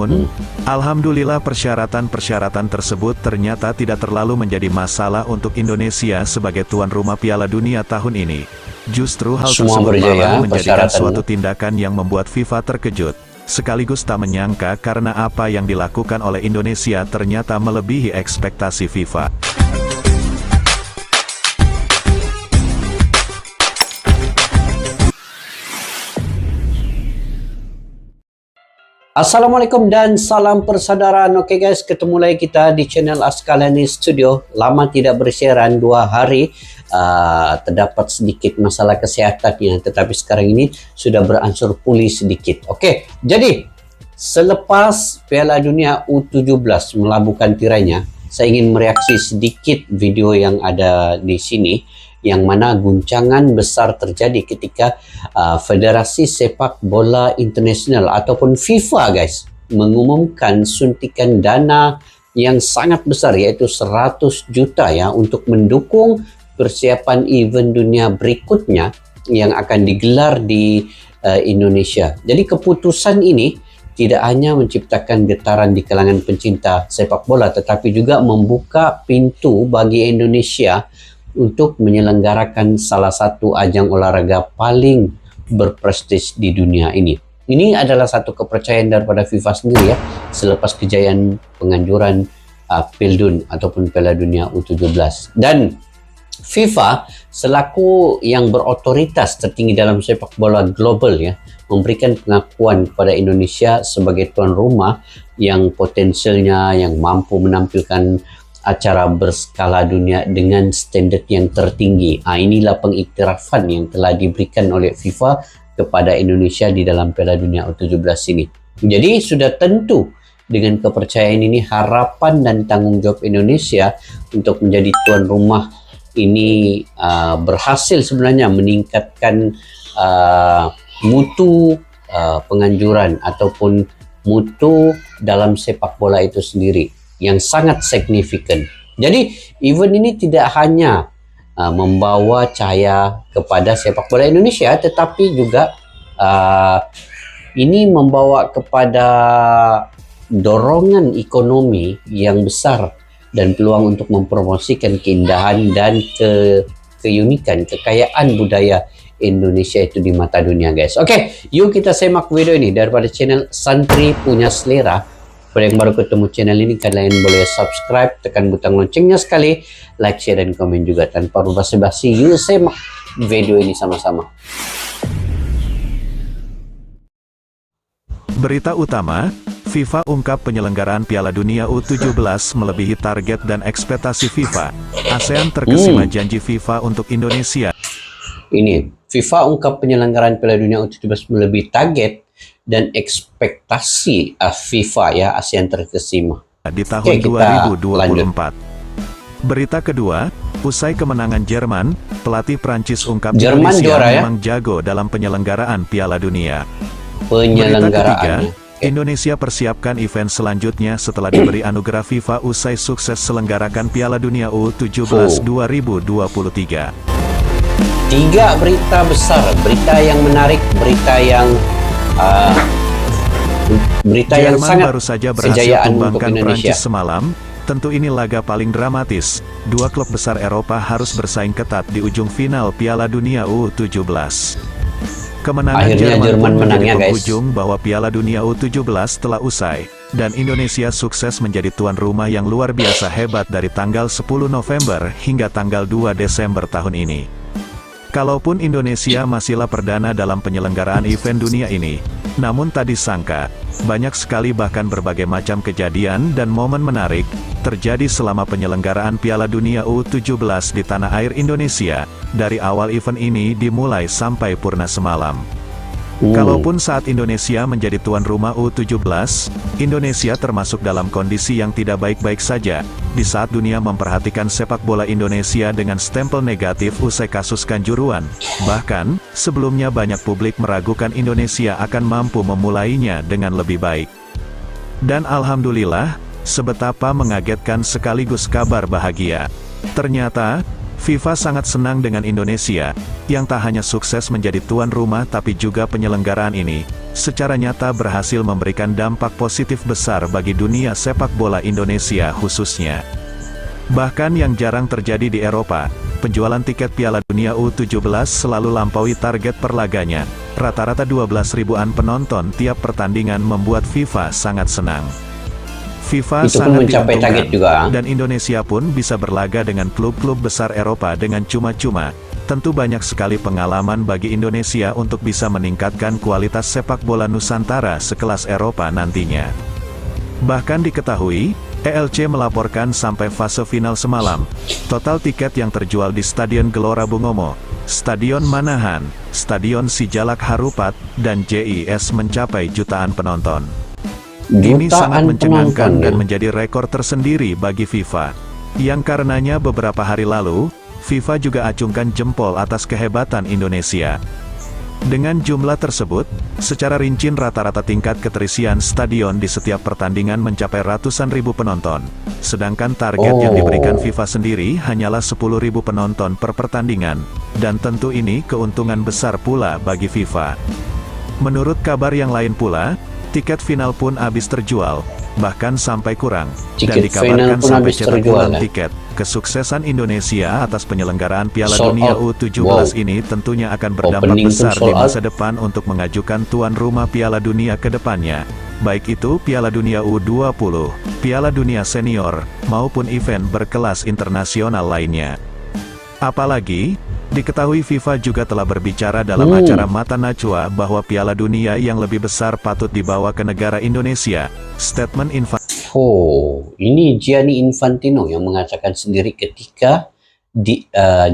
Namun, alhamdulillah persyaratan-persyaratan tersebut ternyata tidak terlalu menjadi masalah untuk Indonesia sebagai tuan rumah Piala Dunia tahun ini. Justru hal tersebut malah menjadikan suatu tindakan yang membuat FIFA terkejut, sekaligus tak menyangka karena apa yang dilakukan oleh Indonesia ternyata melebihi ekspektasi FIFA. Assalamualaikum dan salam persaudaraan. Oke guys, ketemu lagi kita di channel Askalani Studio. Lama tidak bersiaran, 2 hari. Terdapat sedikit masalah kesehatannya, tetapi sekarang ini sudah beransur pulih sedikit. Oke, jadi selepas Piala Dunia U17 melabuhkan tirainya, saya ingin mereaksi sedikit video yang ada di sini, yang mana guncangan besar terjadi ketika Federasi Sepak Bola Internasional ataupun FIFA guys mengumumkan suntikan dana yang sangat besar, yaitu 100 juta ya, untuk mendukung persiapan event dunia berikutnya yang akan digelar di Indonesia. Jadi keputusan ini tidak hanya menciptakan getaran di kalangan pencinta sepak bola, tetapi juga membuka pintu bagi Indonesia untuk menyelenggarakan salah satu ajang olahraga paling berprestis di dunia ini. Ini adalah satu kepercayaan daripada FIFA sendiri ya, selepas kejayaan penganjuran Pildun ataupun Piala Dunia U17. Dan FIFA selaku yang berotoritas tertinggi dalam sepak bola global ya, memberikan pengakuan kepada Indonesia sebagai tuan rumah yang potensialnya yang mampu menampilkan acara berskala dunia dengan standard yang tertinggi. Inilah pengiktirafan yang telah diberikan oleh FIFA kepada Indonesia di dalam Piala Dunia U17 ini. Jadi sudah tentu dengan kepercayaan ini, harapan dan tanggung jawab Indonesia untuk menjadi tuan rumah ini berhasil sebenarnya meningkatkan mutu penganjuran ataupun mutu dalam sepak bola itu sendiri yang sangat signifikan. Jadi event ini tidak hanya membawa cahaya kepada sepak bola Indonesia, tetapi juga ini membawa kepada dorongan ekonomi yang besar dan peluang untuk mempromosikan keindahan dan keunikan, kekayaan budaya Indonesia itu di mata dunia guys. Oke, yuk kita semak video ini daripada channel Santri Punya Selera. Pada yang baru ketemu channel ini, kalian boleh subscribe, tekan butang loncengnya sekali, like, share, dan komen juga. Tanpa basa-basi, yuk semak video ini sama-sama. Berita utama, FIFA ungkap penyelenggaraan Piala Dunia U17 melebihi target dan ekspektasi FIFA. ASEAN terkesima janji FIFA untuk Indonesia. Ini, FIFA ungkap penyelenggaraan Piala Dunia U17 melebihi target dan ekspektasi FIFA ya, ASEAN terkesima di tahun 2024. Berita kedua, usai kemenangan Jerman, pelatih Prancis ungkap Indonesia memang jago dalam penyelenggaraan Piala Dunia. Berita ketiga, Indonesia persiapkan event selanjutnya setelah diberi anugerah FIFA usai sukses selenggarakan Piala Dunia U17 2023. 3 berita besar, berita yang menarik, berita yang Jerman baru saja berhasil tumbangkan Prancis Indonesia semalam. Tentu ini laga paling dramatis. 2 klub besar Eropa harus bersaing ketat di ujung final Piala Dunia U17. Kemenangan Jerman menjadi penghujung bahwa Piala Dunia U17 telah usai, dan Indonesia sukses menjadi tuan rumah yang luar biasa hebat dari tanggal 10 November hingga tanggal 2 Desember tahun ini. Kalaupun Indonesia masihlah perdana dalam penyelenggaraan event dunia ini, namun tak disangka, banyak sekali bahkan berbagai macam kejadian dan momen menarik terjadi selama penyelenggaraan Piala Dunia U17 di tanah air Indonesia, dari awal event ini dimulai sampai purna semalam. Kalaupun saat Indonesia menjadi tuan rumah U17, Indonesia termasuk dalam kondisi yang tidak baik-baik saja, di saat dunia memperhatikan sepak bola Indonesia dengan stempel negatif usai kasus Kanjuruhan. Bahkan, sebelumnya banyak publik meragukan Indonesia akan mampu memulainya dengan lebih baik. Dan alhamdulillah, sebetapa mengagetkan sekaligus kabar bahagia. Ternyata, FIFA sangat senang dengan Indonesia, yang tak hanya sukses menjadi tuan rumah tapi juga penyelenggaraan ini secara nyata berhasil memberikan dampak positif besar bagi dunia sepak bola Indonesia khususnya. Bahkan yang jarang terjadi di Eropa, penjualan tiket Piala Dunia U17 selalu lampaui target per laganya. Rata-rata 12 ribuan penonton tiap pertandingan membuat FIFA sangat senang. FIFA itu pun sangat mencapai target juga. dan Indonesia pun bisa berlaga dengan klub-klub besar Eropa dengan cuma-cuma. Tentu banyak sekali pengalaman bagi Indonesia untuk bisa meningkatkan kualitas sepak bola Nusantara sekelas Eropa nantinya. Bahkan diketahui, ELC melaporkan sampai fase final semalam, total tiket yang terjual di Stadion Gelora Bung Tomo, Stadion Manahan, Stadion Sijalak Harupat, dan JIS mencapai jutaan penonton. Ini sangat mencengangkan dan menjadi rekor tersendiri bagi FIFA. Yang karenanya beberapa hari lalu, FIFA juga acungkan jempol atas kehebatan Indonesia. Dengan jumlah tersebut, secara rinci rata-rata tingkat keterisian stadion di setiap pertandingan mencapai ratusan ribu penonton. Sedangkan target yang diberikan FIFA sendiri hanyalah 10.000 penonton per pertandingan. Dan tentu ini keuntungan besar pula bagi FIFA. Menurut kabar yang lain pula, tiket final pun habis terjual, bahkan sampai kurang, dan dikabarkan sampai cetak ulang tiket. Kesuksesan Indonesia atas penyelenggaraan Piala Dunia U17 ini tentunya akan berdampak besar di masa depan untuk mengajukan tuan rumah Piala Dunia ke depannya, baik itu Piala Dunia U20, Piala Dunia Senior, maupun event berkelas internasional lainnya. Apalagi, diketahui FIFA juga telah berbicara dalam acara Mata Najwa bahwa Piala Dunia yang lebih besar patut dibawa ke negara Indonesia. Statement Ini Gianni Infantino yang mengatakan sendiri ketika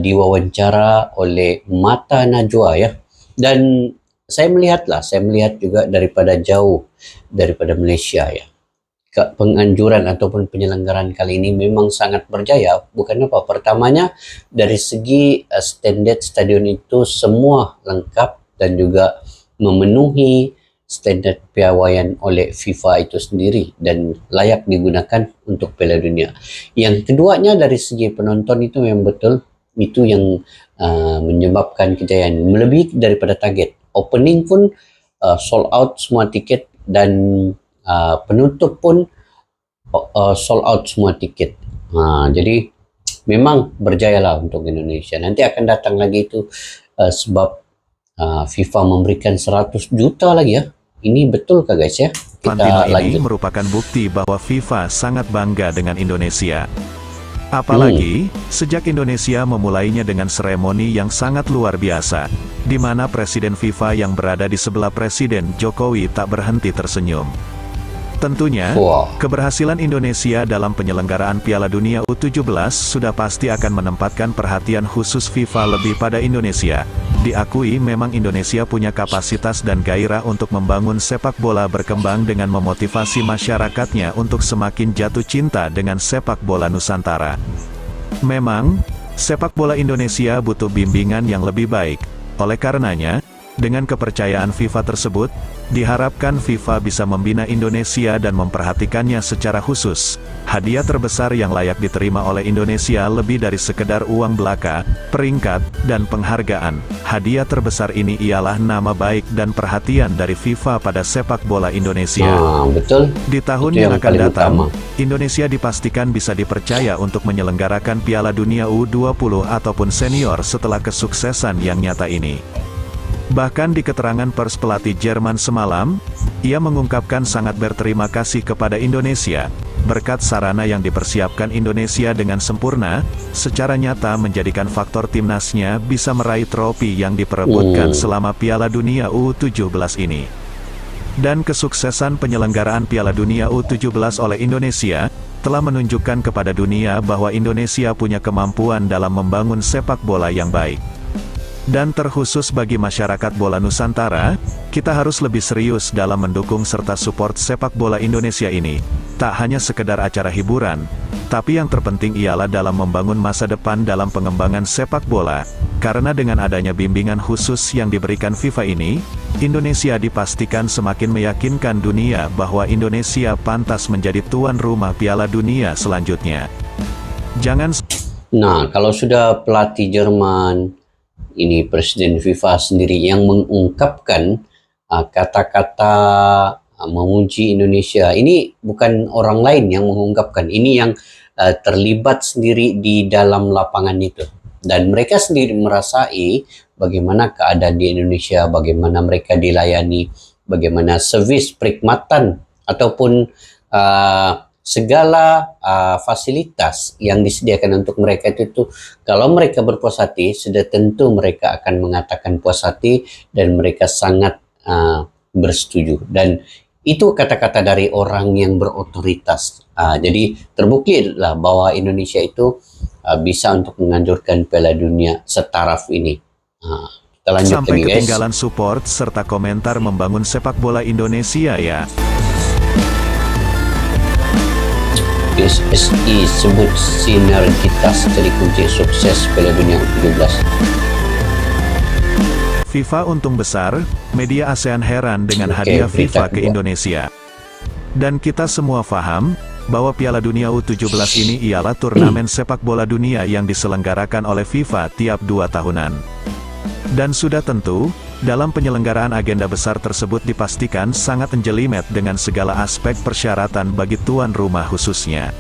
diwawancara oleh Mata Najwa ya. Dan saya melihat juga daripada jauh daripada Malaysia ya. Penganjuran ataupun penyelenggaraan kali ini memang sangat berjaya. Bukan apa, pertamanya dari segi standar stadion itu semua lengkap dan juga memenuhi standar piawaian oleh FIFA itu sendiri dan layak digunakan untuk Piala Dunia. Yang keduanya dari segi penonton itu yang betul, itu yang menyebabkan kejayaan melebihi daripada target. Opening pun sold out semua tiket dan penutup pun sold out semua tiket. Jadi memang berjayalah untuk Indonesia. Nanti akan datang lagi itu sebab FIFA memberikan 100 juta lagi ya. Ini betul kah guys ya? Infantino ini merupakan bukti bahwa FIFA sangat bangga dengan Indonesia. Apalagi, sejak Indonesia memulainya dengan seremoni yang sangat luar biasa, di mana Presiden FIFA yang berada di sebelah Presiden Jokowi tak berhenti tersenyum. Tentunya, keberhasilan Indonesia dalam penyelenggaraan Piala Dunia U17 sudah pasti akan menempatkan perhatian khusus FIFA lebih pada Indonesia. Diakui memang Indonesia punya kapasitas dan gairah untuk membangun sepak bola berkembang dengan memotivasi masyarakatnya untuk semakin jatuh cinta dengan sepak bola Nusantara. Memang, sepak bola Indonesia butuh bimbingan yang lebih baik. Oleh karenanya, dengan kepercayaan FIFA tersebut, diharapkan FIFA bisa membina Indonesia dan memperhatikannya secara khusus. Hadiah terbesar yang layak diterima oleh Indonesia lebih dari sekedar uang belaka, peringkat, dan penghargaan. Hadiah terbesar ini ialah nama baik dan perhatian dari FIFA pada sepak bola Indonesia. Betul. Di tahun yang akan datang, Indonesia dipastikan bisa dipercaya untuk menyelenggarakan Piala Dunia U20 ataupun senior setelah kesuksesan yang nyata ini. Bahkan di keterangan pers pelatih Jerman semalam, ia mengungkapkan sangat berterima kasih kepada Indonesia, berkat sarana yang dipersiapkan Indonesia dengan sempurna, secara nyata menjadikan faktor timnasnya bisa meraih trofi yang diperebutkan selama Piala Dunia U17 ini. Dan kesuksesan penyelenggaraan Piala Dunia U17 oleh Indonesia, telah menunjukkan kepada dunia bahwa Indonesia punya kemampuan dalam membangun sepak bola yang baik. Dan terkhusus bagi masyarakat bola Nusantara, kita harus lebih serius dalam mendukung serta support sepak bola Indonesia ini. Tak hanya sekedar acara hiburan, tapi yang terpenting ialah dalam membangun masa depan dalam pengembangan sepak bola. Karena dengan adanya bimbingan khusus yang diberikan FIFA ini, Indonesia dipastikan semakin meyakinkan dunia bahwa Indonesia pantas menjadi tuan rumah Piala Dunia selanjutnya. Nah, kalau sudah pelatih Jerman, ini Presiden FIFA sendiri yang mengungkapkan kata-kata memuji Indonesia. Ini bukan orang lain yang mengungkapkan, ini yang terlibat sendiri di dalam lapangan itu. Dan mereka sendiri merasai bagaimana keadaan di Indonesia, bagaimana mereka dilayani, bagaimana servis perkhidmatan ataupun segala fasilitas yang disediakan untuk mereka itu, kalau mereka berpuas hati, sudah tentu mereka akan mengatakan puas hati dan mereka sangat bersetuju. Dan itu kata-kata dari orang yang berotoritas. Jadi terbukti lah bahwa Indonesia itu bisa untuk menganjurkan Piala Dunia setaraf ini. Kita lanjut Sampai lagi, guys. ketinggalan support serta komentar membangun sepak bola Indonesia ya. PSSI sebut sinergitas jadi kunci sukses Piala Dunia U17. FIFA untung besar, media ASEAN heran dengan hadiah FIFA ke Indonesia. Dan kita semua paham bahwa Piala Dunia U17 ini ialah turnamen sepak bola dunia yang diselenggarakan oleh FIFA tiap 2 tahunan. Dan sudah tentu, dalam penyelenggaraan agenda besar tersebut dipastikan sangat menjelimet dengan segala aspek persyaratan bagi tuan rumah khususnya.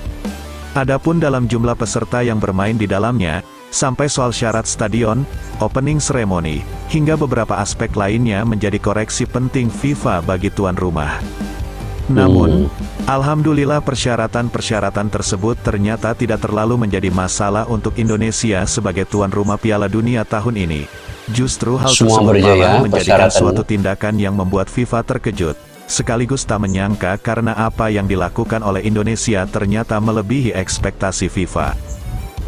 Adapun dalam jumlah peserta yang bermain di dalamnya, sampai soal syarat stadion, opening ceremony, hingga beberapa aspek lainnya menjadi koreksi penting FIFA bagi tuan rumah. Namun, alhamdulillah persyaratan-persyaratan tersebut ternyata tidak terlalu menjadi masalah untuk Indonesia sebagai tuan rumah Piala Dunia tahun ini. Justru hal tersebut malah menjadikan suatu tindakan yang membuat FIFA terkejut, sekaligus tak menyangka karena apa yang dilakukan oleh Indonesia ternyata melebihi ekspektasi FIFA.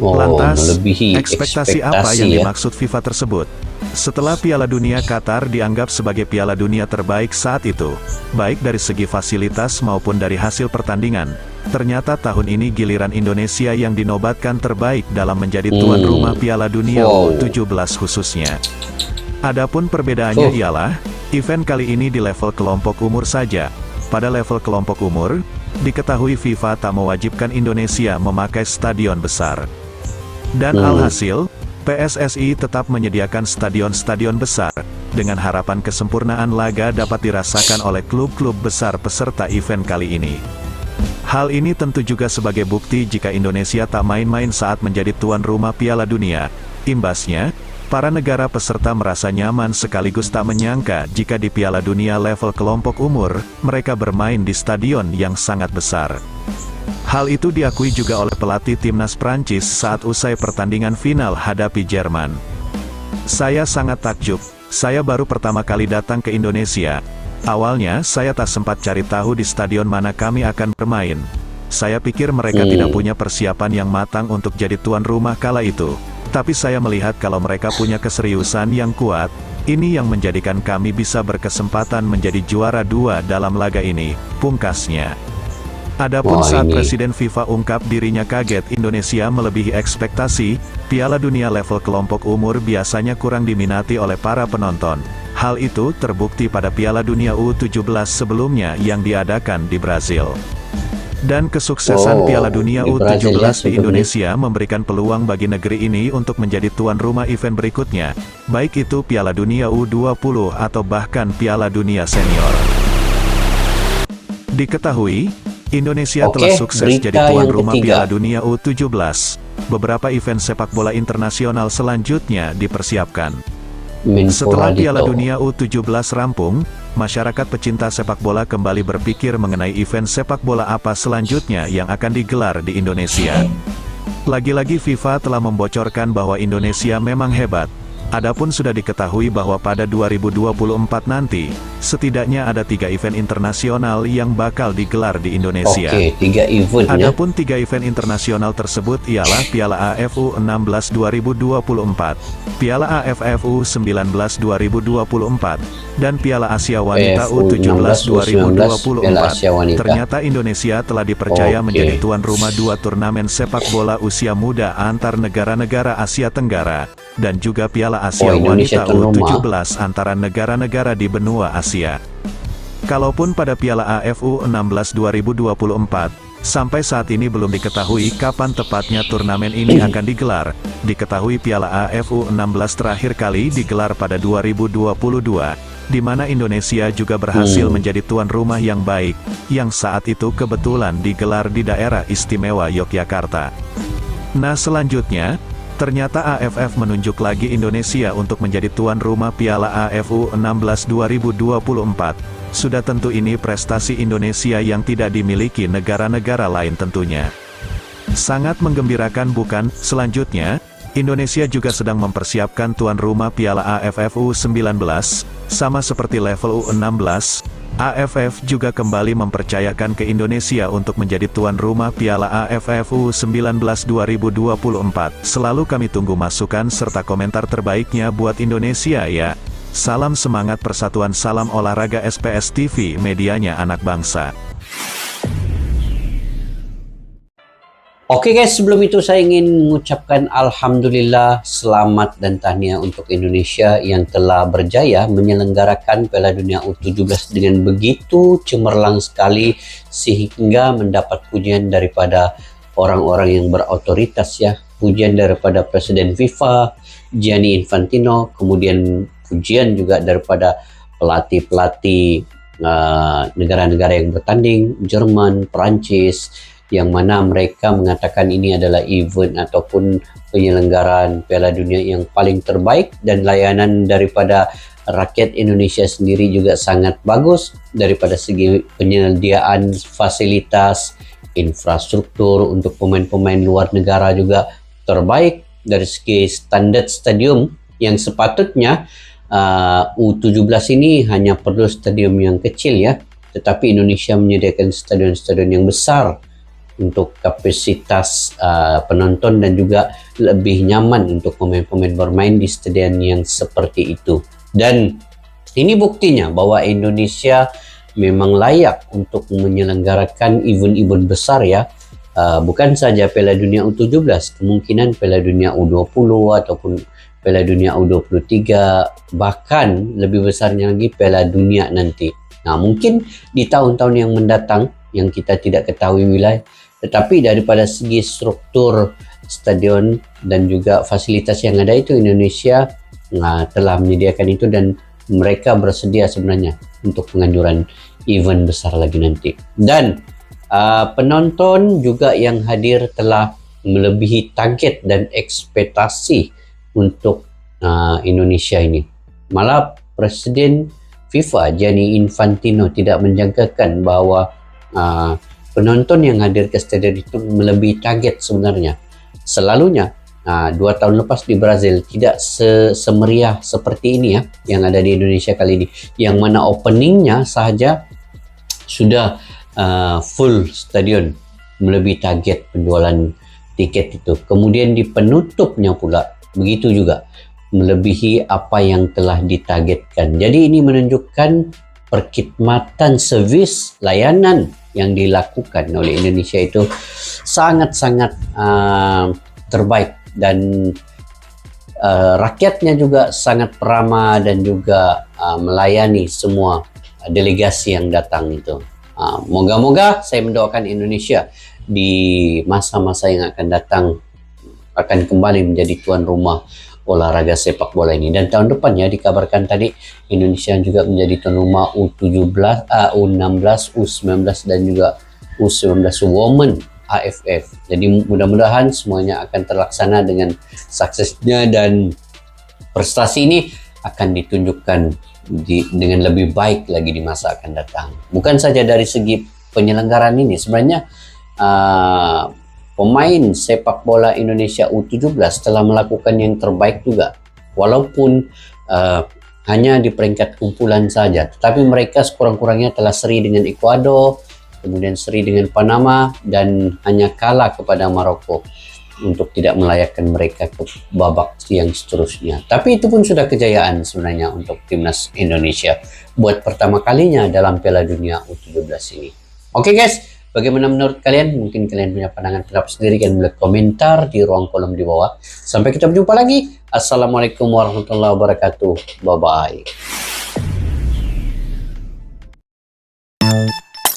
Lantas, ekspektasi apa yang dimaksud FIFA tersebut? Setelah Piala Dunia Qatar dianggap sebagai Piala Dunia terbaik saat itu, baik dari segi fasilitas maupun dari hasil pertandingan, ternyata tahun ini giliran Indonesia yang dinobatkan terbaik dalam menjadi tuan rumah Piala Dunia U17 khususnya. Adapun perbedaannya ialah, event kali ini di level kelompok umur saja. Pada level kelompok umur, diketahui FIFA tak mewajibkan Indonesia memakai stadion besar. Dan alhasil, PSSI tetap menyediakan stadion-stadion besar, dengan harapan kesempurnaan laga dapat dirasakan oleh klub-klub besar peserta event kali ini. Hal ini tentu juga sebagai bukti jika Indonesia tak main-main saat menjadi tuan rumah Piala Dunia. Imbasnya, para negara peserta merasa nyaman sekaligus tak menyangka jika di Piala Dunia level kelompok umur, mereka bermain di stadion yang sangat besar. Hal itu diakui juga oleh pelatih timnas Prancis saat usai pertandingan final hadapi Jerman. Saya sangat takjub, saya baru pertama kali datang ke Indonesia. Awalnya saya tak sempat cari tahu di stadion mana kami akan bermain. Saya pikir mereka tidak punya persiapan yang matang untuk jadi tuan rumah kala itu. Tapi saya melihat kalau mereka punya keseriusan yang kuat, ini yang menjadikan kami bisa berkesempatan menjadi juara 2 dalam laga ini, pungkasnya. Adapun saat Presiden FIFA ungkap dirinya kaget Indonesia melebihi ekspektasi, Piala Dunia level kelompok umur biasanya kurang diminati oleh para penonton. Hal itu terbukti pada Piala Dunia U17 sebelumnya yang diadakan di Brazil. Dan kesuksesan Piala Dunia U17 di Indonesia memberikan peluang bagi negeri ini untuk menjadi tuan rumah event berikutnya, baik itu Piala Dunia U20 atau bahkan Piala Dunia Senior. Diketahui, Indonesia telah sukses jadi tuan rumah Piala Dunia U17. Beberapa event sepak bola internasional selanjutnya dipersiapkan. Setelah Piala Dunia U17 rampung, masyarakat pecinta sepak bola kembali berpikir mengenai event sepak bola apa selanjutnya yang akan digelar di Indonesia. Lagi-lagi FIFA telah membocorkan bahwa Indonesia memang hebat. Adapun sudah diketahui bahwa pada 2024 nanti, setidaknya ada 3 event internasional yang bakal digelar di Indonesia. 3 event. Adapun 3 event internasional tersebut ialah Piala AFF U16 2024, Piala AFF U19 2024, dan Piala Asia Wanita U17 2024. Ternyata Indonesia telah dipercaya menjadi tuan rumah 2 turnamen sepak bola usia muda antar negara-negara Asia Tenggara, dan juga Piala Asia Wanita U17 antara negara-negara di benua Asia. Kalaupun pada Piala AFF U16 2024, sampai saat ini belum diketahui kapan tepatnya turnamen ini akan digelar. Diketahui Piala AFF U16 terakhir kali digelar pada 2022, di mana Indonesia juga berhasil menjadi tuan rumah yang baik, yang saat itu kebetulan digelar di daerah istimewa Yogyakarta. Nah selanjutnya, ternyata AFF menunjuk lagi Indonesia untuk menjadi tuan rumah Piala AFF U16 2024. Sudah tentu ini prestasi Indonesia yang tidak dimiliki negara-negara lain tentunya. Sangat menggembirakan bukan? Selanjutnya, Indonesia juga sedang mempersiapkan tuan rumah Piala AFF U19, sama seperti level U16, AFF juga kembali mempercayakan ke Indonesia untuk menjadi tuan rumah Piala AFF U19 2024. Selalu kami tunggu masukan serta komentar terbaiknya buat Indonesia ya. Salam semangat persatuan, salam olahraga SPS TV, medianya anak bangsa. Oke guys, sebelum itu saya ingin mengucapkan Alhamdulillah, selamat dan tahniah untuk Indonesia yang telah berjaya menyelenggarakan Piala Dunia U17 dengan begitu cemerlang sekali, sehingga mendapat pujian daripada orang-orang yang berotoritas ya, pujian daripada Presiden FIFA, Gianni Infantino, kemudian pujian juga daripada pelatih-pelatih negara-negara yang bertanding, Jerman, Perancis, yang mana mereka mengatakan ini adalah event ataupun penyelenggaraan Piala Dunia yang paling terbaik, dan layanan daripada rakyat Indonesia sendiri juga sangat bagus daripada segi penyediaan fasilitas, infrastruktur untuk pemain-pemain luar negara juga terbaik dari segi standar stadium yang sepatutnya U17 ini hanya perlu stadium yang kecil ya, tetapi Indonesia menyediakan stadion-stadion yang besar untuk kapasitas penonton dan juga lebih nyaman untuk pemain-pemain bermain di stadion yang seperti itu. Dan ini buktinya bahwa Indonesia memang layak untuk menyelenggarakan event-event besar ya. Bukan saja Piala Dunia U17, kemungkinan Piala Dunia U20 ataupun Piala Dunia U23, bahkan lebih besarnya lagi Piala Dunia nanti. Nah mungkin di tahun-tahun yang mendatang yang kita tidak ketahui wilayah, tetapi daripada segi struktur stadion dan juga fasilitas yang ada itu, Indonesia telah menyediakan itu dan mereka bersedia sebenarnya untuk penganjuran event besar lagi nanti. Dan penonton juga yang hadir telah melebihi target dan ekspektasi untuk Indonesia ini. Malah Presiden FIFA Gianni Infantino tidak menjangkakan bahwa penonton yang hadir ke stadion itu melebihi target sebenarnya. Selalunya 2 tahun lepas di Brazil tidak semeriah seperti ini ya yang ada di Indonesia kali ini, yang mana openingnya saja sudah full stadion, melebihi target penjualan tiket itu. Kemudian di penutupnya pula begitu juga, melebihi apa yang telah ditargetkan. Jadi ini menunjukkan perkhidmatan servis layanan yang dilakukan oleh Indonesia itu sangat-sangat terbaik, dan rakyatnya juga sangat ramah dan juga melayani semua delegasi yang datang itu. Moga-moga saya mendoakan Indonesia di masa-masa yang akan datang akan kembali menjadi tuan rumah olahraga sepak bola ini. Dan tahun depan ya dikabarkan tadi Indonesia juga menjadi tuan rumah U17, U16, U19 dan juga U19 Women AFF. Jadi mudah-mudahan semuanya akan terlaksana dengan suksesnya dan prestasi ini akan ditunjukkan dengan lebih baik lagi di masa akan datang. Bukan saja dari segi penyelenggaraan ini, sebenarnya pemain sepak bola Indonesia U17 telah melakukan yang terbaik juga, walaupun hanya di peringkat kumpulan saja, tetapi mereka sekurang-kurangnya telah seri dengan Ekuador, kemudian seri dengan Panama, dan hanya kalah kepada Maroko untuk tidak melayakkan mereka ke babak yang seterusnya. Tapi itu pun sudah kejayaan sebenarnya untuk timnas Indonesia buat pertama kalinya dalam Piala Dunia U17 ini. Oke guys, bagaimana menurut kalian? Mungkin kalian punya pandangan pendapat sendiri, kalian boleh komentar di ruang kolom di bawah. Sampai kita berjumpa lagi. Assalamualaikum warahmatullahi wabarakatuh. Bye-bye.